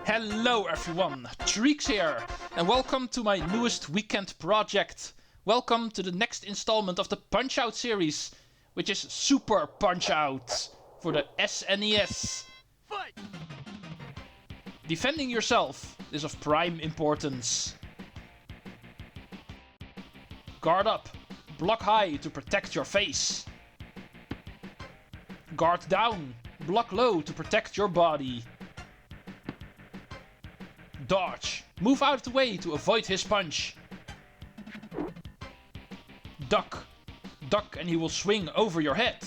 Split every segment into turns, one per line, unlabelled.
Hello everyone, Treecks here, and welcome to my newest weekend project. Welcome to the next installment of the Punch-Out series, which is Super Punch-Out for the SNES. Fight! Defending yourself is of prime importance. Guard up, block high to protect your face. Guard down, block low to protect your body. Dodge. Move out of the way to avoid his punch. Duck. Duck and he will swing over your head.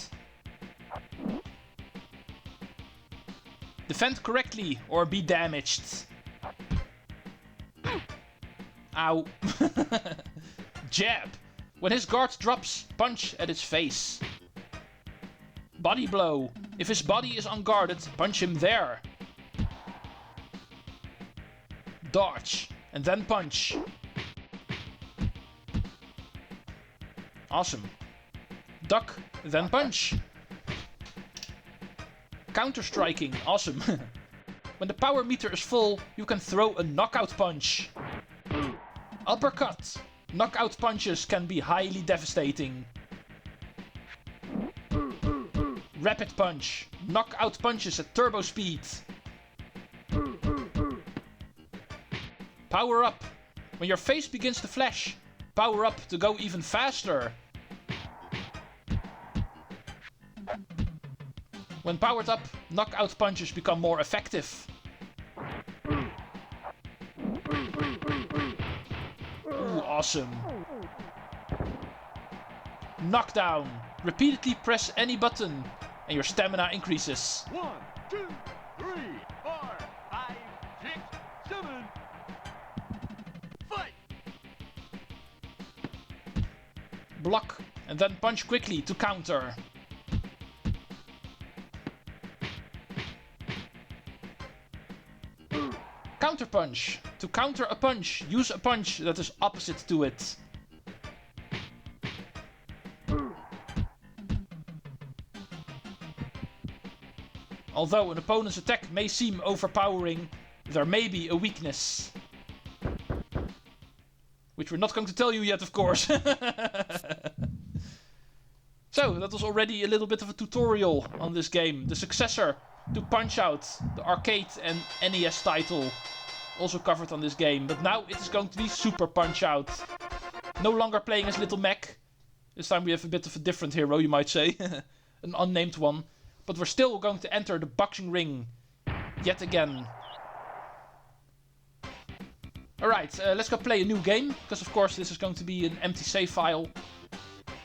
Defend correctly or be damaged. Ow. Jab. When his guard drops, punch at his face. Body blow. If his body is unguarded, punch him there. Dodge, and then punch. Awesome. Duck, then punch. Counter-striking, awesome. When the power meter is full, you can throw a knockout punch. Uppercut. Knockout punches can be highly devastating. Rapid punch. Knockout punches at turbo speed. Power up. When your face begins to flash, power up to go even faster. When powered up, knockout punches become more effective. Ooh, awesome. Knockdown. Repeatedly press any button and your stamina increases.
1, 2, 3, 4, 5, 6, 7.
Block and then punch quickly to counter. Counter punch. To counter a punch, use a punch that is opposite to it. Although an opponent's attack may seem overpowering, there may be a weakness. Which we're not going to tell you yet, of course. So, that was already a little bit of a tutorial on this game. The successor to Punch-Out, the arcade and NES title, also covered on this game. But now it is going to be Super Punch-Out. No longer playing as Little Mac. This time we have a bit of a different hero, you might say. An unnamed one. But we're still going to enter the boxing ring yet again. Alright, let's go play a new game, because of course this is going to be an empty save file.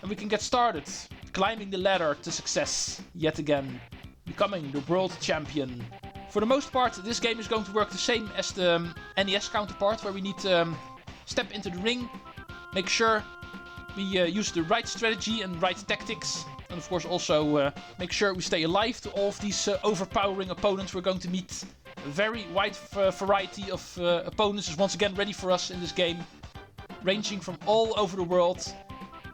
And we can get started, climbing the ladder to success, yet again, becoming the world champion. For the most part, this game is going to work the same as the NES counterpart, where we need to step into the ring, make sure we use the right strategy and right tactics, and of course also make sure we stay alive to all of these overpowering opponents we're going to meet. A very wide variety of opponents is once again ready for us in this game, ranging from all over the world.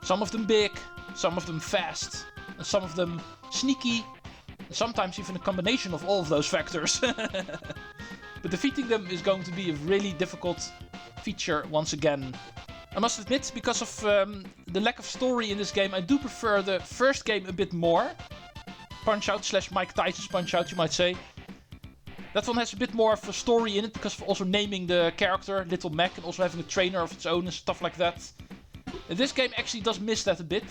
Some of them big, some of them fast, and some of them sneaky, and sometimes even a combination of all of those factors. But defeating them is going to be a really difficult feature once again. I must admit, because of the lack of story in this game, I do prefer the first game a bit more. Punch-Out / Mike Tyson's Punch-Out, you might say. That one has a bit more of a story in it, because of also naming the character Little Mac and also having a trainer of its own and stuff like that. And this game actually does miss that a bit,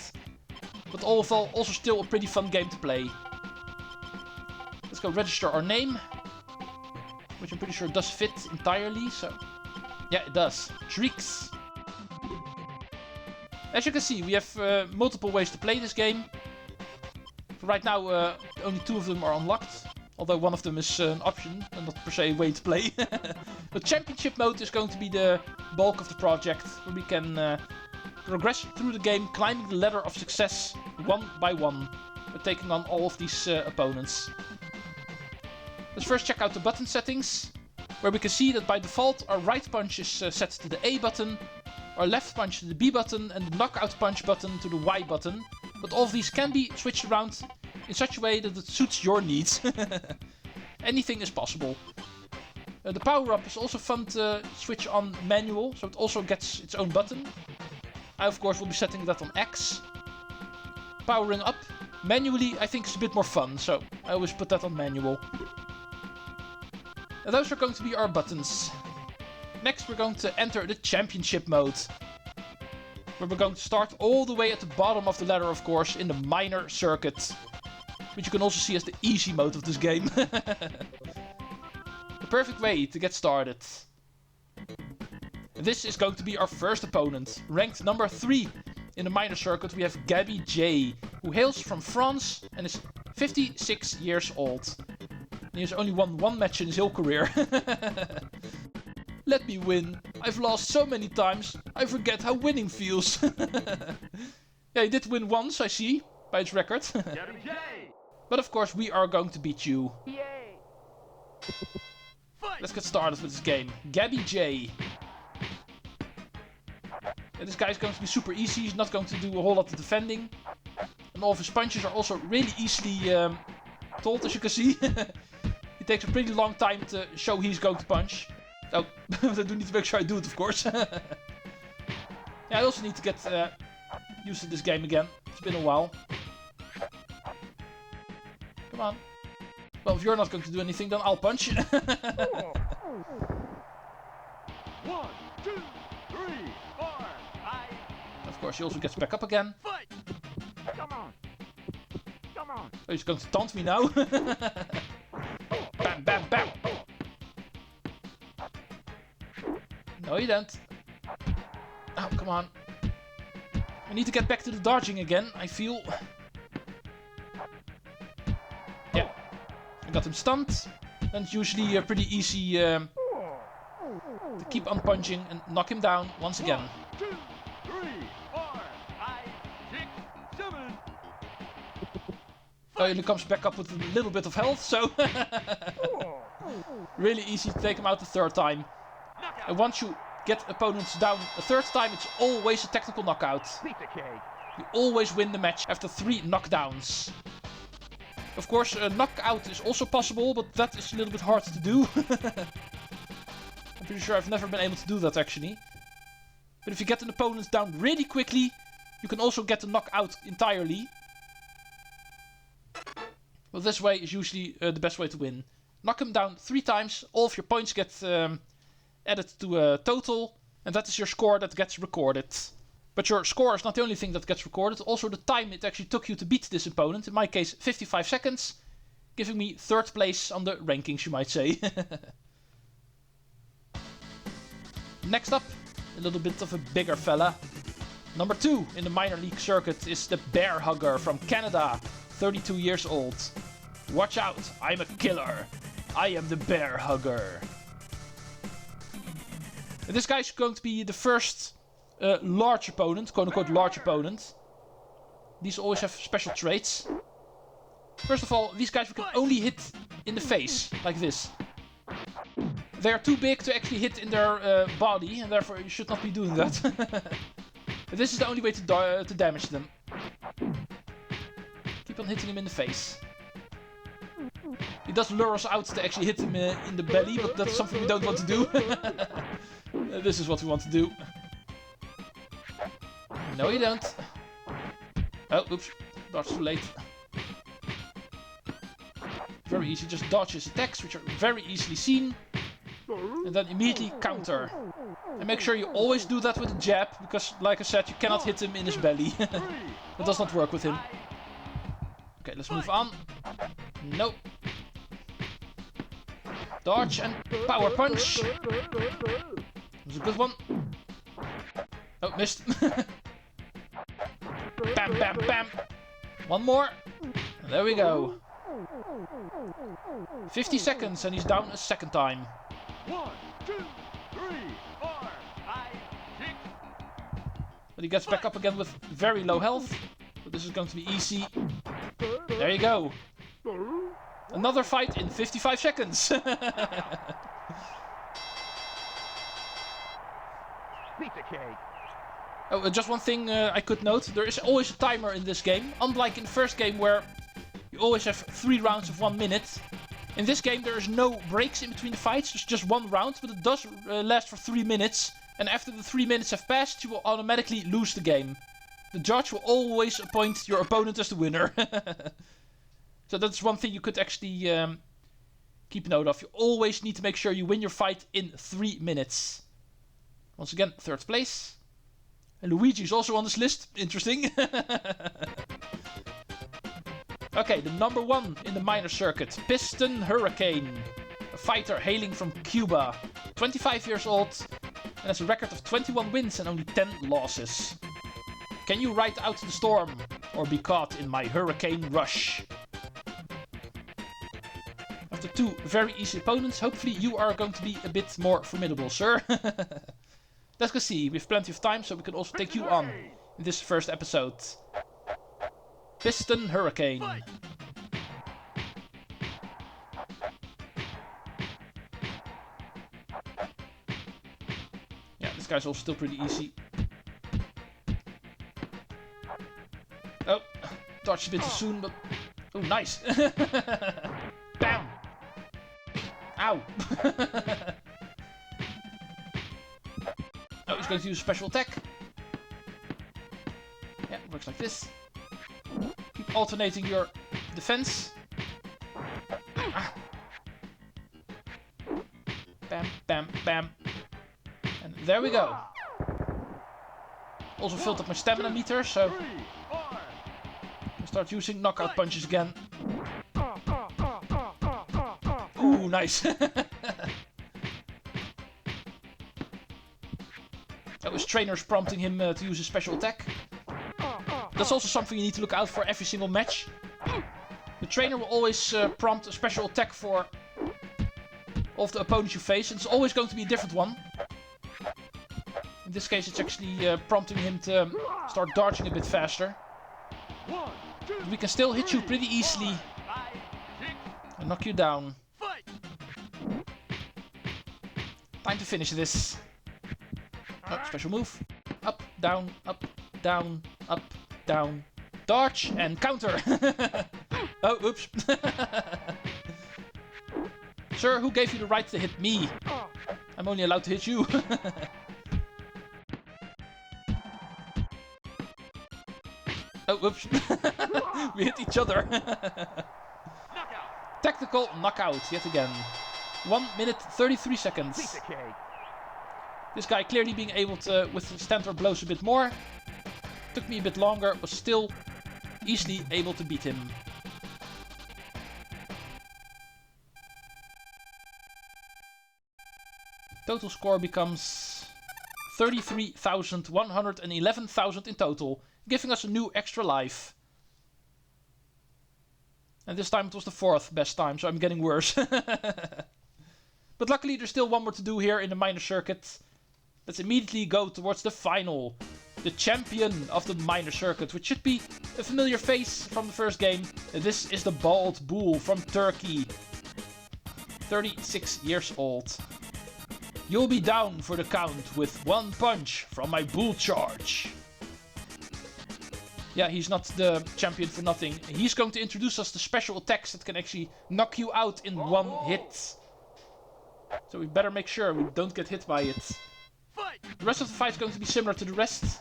but all of all, also still a pretty fun game to play. Let's go register our name, which I'm pretty sure does fit entirely, so... Yeah, it does. Treecks. As you can see, we have multiple ways to play this game. For right now, only 2 of them are unlocked. Although one of them is an option, and not per se a way to play. But Championship mode is going to be the bulk of the project, where we can progress through the game, climbing the ladder of success, one by one. We're taking on all of these opponents. Let's first check out the button settings, where we can see that by default our right punch is set to the A button, or left punch to the B button and the knockout punch button to the Y button. But all of these can be switched around in such a way that it suits your needs. Anything is possible. The power-up is also fun to switch on manual, so it also gets its own button. I of course will be setting that on X. Powering up manually I think is a bit more fun, so I always put that on manual. And those are going to be our buttons. Next we're going to enter the championship mode, where we're going to start all the way at the bottom of the ladder, of course, in the minor circuit, which you can also see as the easy mode of this game. The perfect way to get started. This is going to be our first opponent. Ranked number 3 in the minor circuit we have Gabby J, who hails from France and is 56 years old. And he has only won one match in his whole career. Let me win. I've lost so many times, I forget how winning feels. Yeah, he did win once, I see, by his record. But of course we are going to beat you.
Yay!
Let's get started with this game. Gabby J. Yeah, this guy is going to be super easy, he's not going to do a whole lot of defending. And all of his punches are also really easily told, as you can see. It takes a pretty long time to show he's going to punch. Oh, but I do need to make sure I do it, of course. Yeah, I also need to get used to this game again. It's been a while. Come on. Well, if you're not going to do anything, then I'll punch.
1, 2, 3, 4, 5.
Of course, he also gets back up again.
Fight! Come on! Come on!
Oh, he's going to taunt me now. Bam, bam, bam! No, you don't. Oh, come on. I need to get back to the dodging again, I feel. Yeah. I got him stunned. Then it's usually pretty easy to keep on punching and knock him down once again.
1, 2, 3, 4, 5, 6, 7.
Oh, he comes back up with a little bit of health, so... Really easy to take him out the third time. And once you get opponents down a third time, it's always a technical knockout. You always win the match after 3 knockdowns. Of course, a knockout is also possible, but that is a little bit hard to do. I'm pretty sure I've never been able to do that, actually. But if you get an opponent down really quickly, you can also get a knockout entirely. Well, this way is usually the best way to win. Knock him down 3 times, all of your points get added to a total, and that is your score that gets recorded. But your score is not the only thing that gets recorded, also the time it actually took you to beat this opponent, in my case 55 seconds, giving me 3rd place on the rankings, you might say. Next up, a little bit of a bigger fella. Number 2 in the minor league circuit is the Bear Hugger from Canada, 32 years old. Watch out, I'm a killer. I am the Bear Hugger. And this guy's going to be the first large opponent, quote-unquote large opponent. These always have special traits. First of all, these guys we can only hit in the face, like this. They are too big to actually hit in their body, and therefore you should not be doing that. This is the only way to damage them. Keep on hitting him in the face. He does lure us out to actually hit him in the belly, but that's something we don't want to do. This is what we want to do. No, you don't. Oh, oops. Dodge too late. Very easy. Just dodge his attacks, which are very easily seen. And then immediately counter. And make sure you always do that with a jab, because, like I said, you cannot hit him in his belly. That does not work with him. Okay, let's move on. Nope. Dodge and power punch. That was a good one. Oh, missed. Bam, bam, bam. One more. And there we go. 50 seconds and he's down a second time.
1, 2, 3, 4, 5, 6.
But he gets back up again with very low health. But this is going to be easy. There you go. Another fight in 55 seconds.
Piece of cake.
Oh, just one thing I could note. There is always a timer in this game. Unlike in the first game where you always have 3 rounds of 1 minute. In this game there is no breaks in between the fights. There's just 1 round, but it does last for 3 minutes. And after the 3 minutes have passed, you will automatically lose the game. The judge will always appoint your opponent as the winner. So that's one thing you could actually keep note of. You always need to make sure you win your fight in 3 minutes. Once again, 3rd place. And Luigi is also on this list. Interesting. Okay, the number 1 in the minor circuit. Piston Hurricane. A fighter hailing from Cuba. 25 years old. And has a record of 21 wins and only 10 losses. Can you ride out the storm? Or be caught in my hurricane rush? After 2 very easy opponents, hopefully you are going to be a bit more formidable, sir. Let's go see. We have plenty of time, so we can also take you on in this first episode. Piston Hurricane. Yeah, this guy's also still pretty easy. Oh, dodged a bit too soon, but... Oh, nice. Bam! Ow! Oh, he's going to use a special attack. Yeah, it works like this. Keep alternating your defense. Ah. Bam, bam, bam. And there we go. Also filled up my stamina meter, so... I'll start using knockout punches again. Ooh, nice. Oh, his trainer's prompting him to use a special attack. That's also something you need to look out for every single match. The trainer will always prompt a special attack for all of the opponents you face. And it's always going to be a different one. In this case, it's actually prompting him to start dodging a bit faster. But we can still hit you pretty easily and knock you down. Time to finish this. Oh, special move. Up, down, up, down, up, down. Dodge and counter. Oh, oops. Sir, who gave you the right to hit me? I'm only allowed to hit you. Oh, whoops. We hit each other. Tactical knockout yet again. 1 minute 33 seconds. This guy clearly being able to withstand our blows a bit more. Took me a bit longer, was still easily able to beat him. Total score becomes 33,111,000 in total, giving us a new extra life. And this time it was the 4th best time, so I'm getting worse. But luckily there's still one more to do here in the minor circuit. Let's immediately go towards the final. The champion of the minor circuit, which should be a familiar face from the first game. This is the Bald Bull from Turkey. 36 years old. You'll be down for the count with 1 punch from my bull charge. Yeah, he's not the champion for nothing. He's going to introduce us to special attacks that can actually knock you out in 1 hit. So we better make sure we don't get hit by it. The rest of the fight is going to be similar to the rest.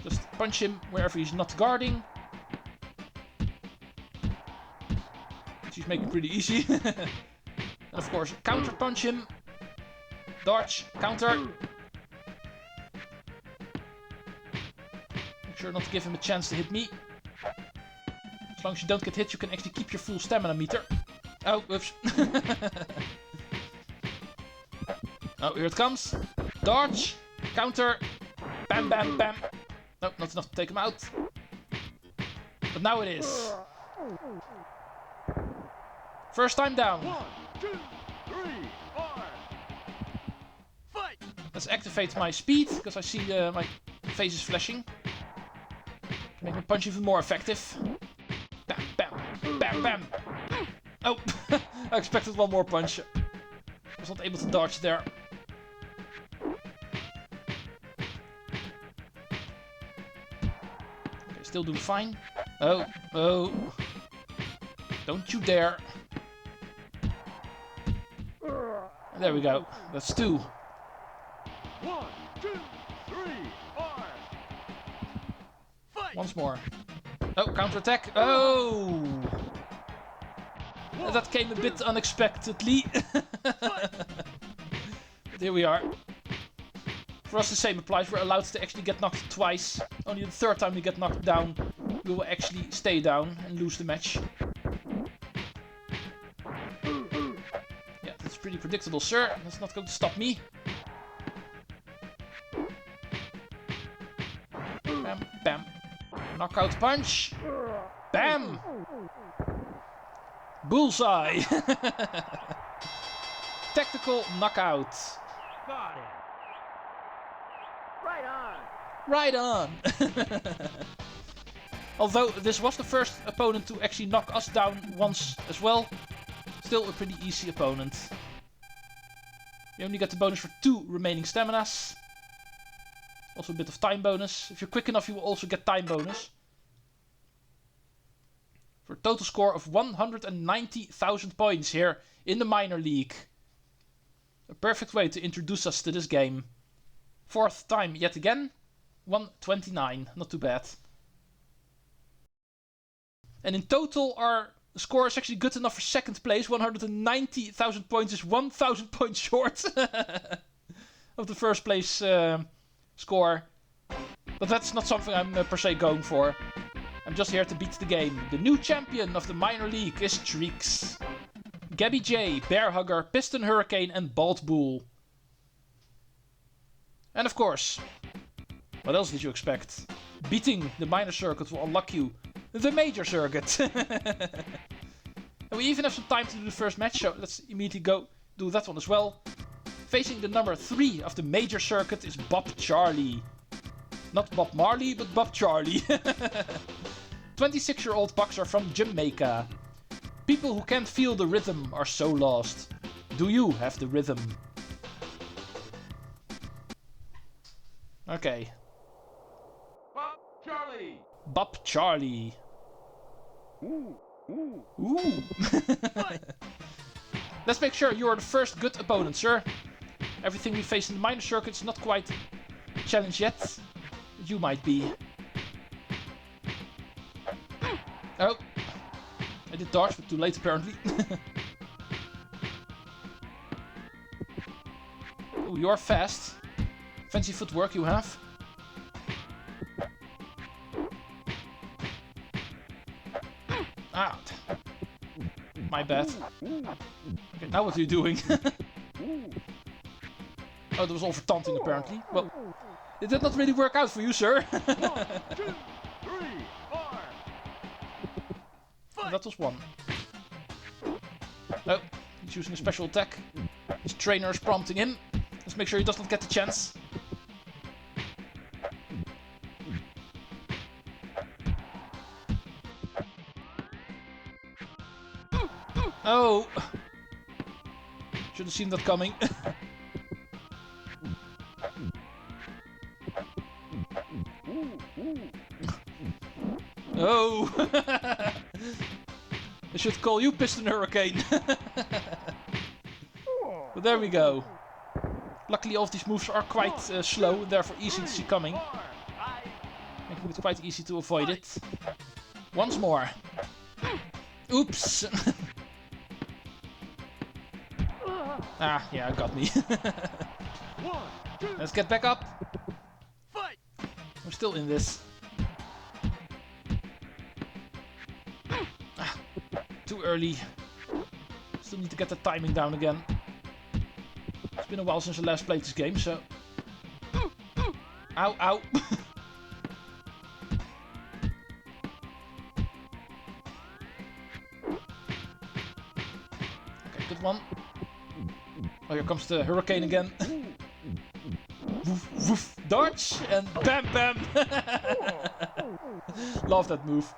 Just punch him wherever he's not guarding. Which he's making pretty easy. And of course, counter punch him. Dodge, counter. Make sure not to give him a chance to hit me. As long as you don't get hit, you can actually keep your full stamina meter. Oh, whoops. Oh, here it comes. Dodge, counter, bam, bam, bam. Nope, not enough to take him out. But now it is. First time down.
1, 2, 3, 4. Fight!
Let's activate my speed, because I see my face is flashing. Make my punch even more effective. Bam, bam, bam, bam. Oh, I expected one more punch. I was not able to dodge there. Still doing fine. Oh, oh. Don't you dare. There we go. That's 2.
1, 2, 3, 4. Fight!
Once more. Oh, counterattack. Oh! That came a bit unexpectedly. But here we are. For us the same applies. We're allowed to actually get knocked twice. Only the third time we get knocked down, we will actually stay down and lose the match. Yeah, that's pretty predictable, sir. That's not going to stop me. Bam, bam. Knockout punch. Bam! Bullseye! Tactical knockout.
Got it. Right on.
Right on! Although this was the first opponent to actually knock us down once as well, still a pretty easy opponent. You only get the bonus for 2 remaining staminas. Also a bit of time bonus. If you're quick enough, you will also get time bonus. For a total score of 190,000 points here in the minor league. A perfect way to introduce us to this game. 4th time yet again. 129, not too bad. And in total our score is actually good enough for 2nd place. 190,000 points is 1,000 points short of the 1st place score. But that's not something I'm per se going for. I'm just here to beat the game. The new champion of the minor league is Treecks. Gabby J, Bear Hugger, Piston Hurricane and Bald Bull. And of course, what else did you expect? Beating the minor circuit will unlock you the major circuit. And we even have some time to do the first match, so let's immediately go do that one as well. Facing the number 3 of the major circuit is Bob Charlie. Not Bob Marley, but Bob Charlie. 26-year-old boxer from Jamaica. People who can't feel the rhythm are so lost. Do you have the rhythm? Okay.
Bob Charlie.
Bob Charlie.
Ooh, ooh.
Ooh. Let's make sure you are the first good opponent, sir. Everything we face in the minor circuit is not quite a challenge yet. You might be. Oh. I did dodge, but too late apparently. Oh, you are fast. Fancy footwork you have. Ah. My bad. Okay, now what are you doing? Oh, that was all for taunting apparently. Well, it did not really work out for you, sir.
1, 2, 3, 4.
That was 1. Oh, he's using a special attack. His trainer is prompting him. Let's make sure he does not get the chance. Oh! Should have seen that coming. Oh! I should call you Piston Hurricane. But there we go. Luckily all of these moves are quite slow and therefore easy to see coming. Making it quite easy to avoid it. Once more. Oops! Ah, yeah, got me. Let's get back up. We're still in this. Ah, too early. Still need to get the timing down again. It's been a while since I last played this game, so... Ow, ow! Okay, good one. Oh, here comes the hurricane again. Woof, woof, dodge, and bam, bam! Love that move.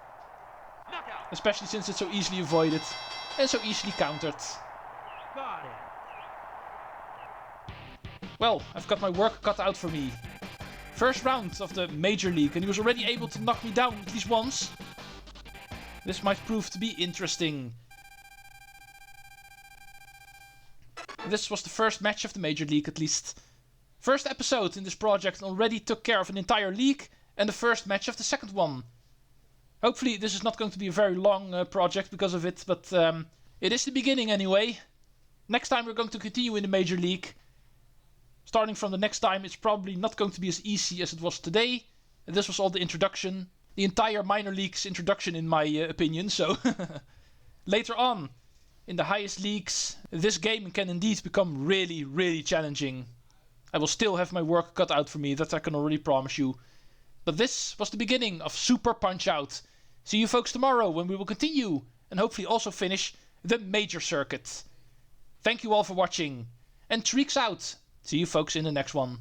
Especially since it's so easily avoided and so easily countered.
Got it.
Well, I've got my work cut out for me. First round of the Major League, and he was already able to knock me down at least once. This might prove to be interesting. This was the first match of the Major League, at least. First episode in this project already took care of an entire league, and the first match of the second one. Hopefully this is not going to be a very long project because of it, but it is the beginning anyway. Next time we're going to continue in the Major League. Starting from the next time, it's probably not going to be as easy as it was today. And this was all the introduction. The entire minor leagues introduction in my opinion, so... Later on, in the highest leagues, this game can indeed become really, really challenging. I will still have my work cut out for me, that I can already promise you. But this was the beginning of Super Punch-Out. See you folks tomorrow when we will continue, and hopefully also finish the Major Circuit. Thank you all for watching, and Treecks out! See you folks in the next one.